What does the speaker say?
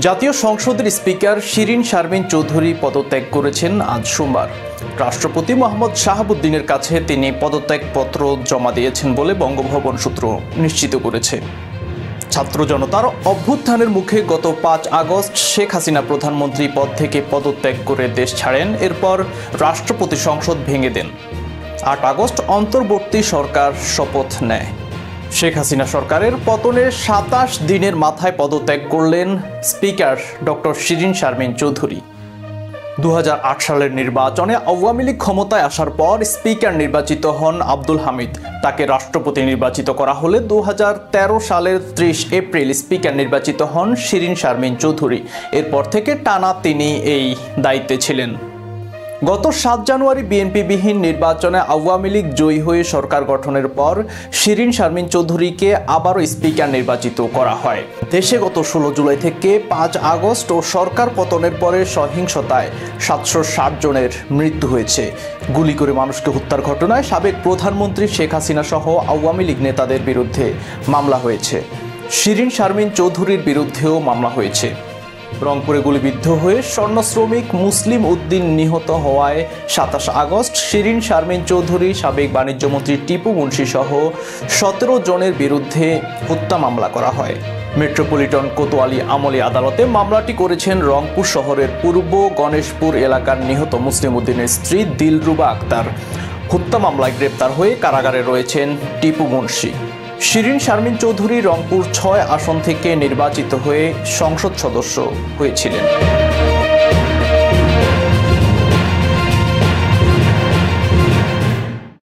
জাতীয় সংসদের স্পিকার শিরিন শারমিন চৌধুরী পদত্যাগ করেছেন আজ সোমবার। রাষ্ট্রপতি মোহাম্মদ শাহাবুদ্দিনের কাছে তিনি পদত্যাগপত্র জমা দিয়েছেন বলে বঙ্গভবন সূত্র নিশ্চিত করেছে। ছাত্র জনতার অভ্যুত্থানের মুখে গত ৫ আগস্ট শেখ হাসিনা প্রধানমন্ত্রী পদ থেকে পদত্যাগ করে দেশ ছাড়েন। এরপর রাষ্ট্রপতি সংসদ ভেঙে দেন। ৮ আগস্ট অন্তর্বর্তী সরকার শপথ নেয়। শেখ হাসিনা সরকারের পতনের ২৭ দিনের মাথায় পদত্যাগ করলেন স্পিকার ডক্টর শিরিন শারমিন চৌধুরী। ২০০৮ সালের নির্বাচনে আওয়ামী লীগ ক্ষমতায় আসার পর স্পিকার নির্বাচিত হন আব্দুল হামিদ। তাকে রাষ্ট্রপতি নির্বাচিত করা হলে ২০১৩ সালের ৩০ এপ্রিল স্পিকার নির্বাচিত হন শিরিন শারমিন চৌধুরী। এরপর থেকে টানা তিনি এই দায়িত্বে ছিলেন। গত ৭ জানুয়ারি বিএনপিবিহীন নির্বাচনে আওয়ামী লীগ জয়ী হয়ে সরকার গঠনের পর শিরিন শারমিন চৌধুরীকে আবারও স্পিকার নির্বাচিত করা হয়। দেশে গত ১৬ জুলাই থেকে ৫ আগস্ট ও সরকার পতনের পরে সহিংসতায় ৭৬০ জনের মৃত্যু হয়েছে। গুলি করে মানুষকে হত্যার ঘটনায় সাবেক প্রধানমন্ত্রী শেখ হাসিনা সহ আওয়ামী লীগ নেতাদের বিরুদ্ধে মামলা হয়েছে। শিরিন শারমিন চৌধুরীর বিরুদ্ধেও মামলা হয়েছে। রংপুরে গুলিবিদ্ধ হয়ে স্বর্ণ শ্রমিক মুসলিম উদ্দিন নিহত হওয়ায় ২৭ আগস্ট শিরিন শারমিন চৌধুরী, সাবেক বাণিজ্যমন্ত্রী টিপু মুন্সি সহ ১৭ জনের বিরুদ্ধে হত্যা মামলা করা হয়। মেট্রোপলিটন কোতোয়ালি আমলি আদালতে মামলাটি করেছেন রংপুর শহরের পূর্ব গণেশপুর এলাকার নিহত মুসলিম উদ্দিনের স্ত্রী দিলরুবা আক্তার। হত্যা মামলায় গ্রেপ্তার হয়ে কারাগারে রয়েছেন টিপু মুন্সি। শিরিন শারমিন চৌধুরী রংপুর ৬ আসন থেকে নির্বাচিত হয়ে সংসদ সদস্য হয়েছিলেন।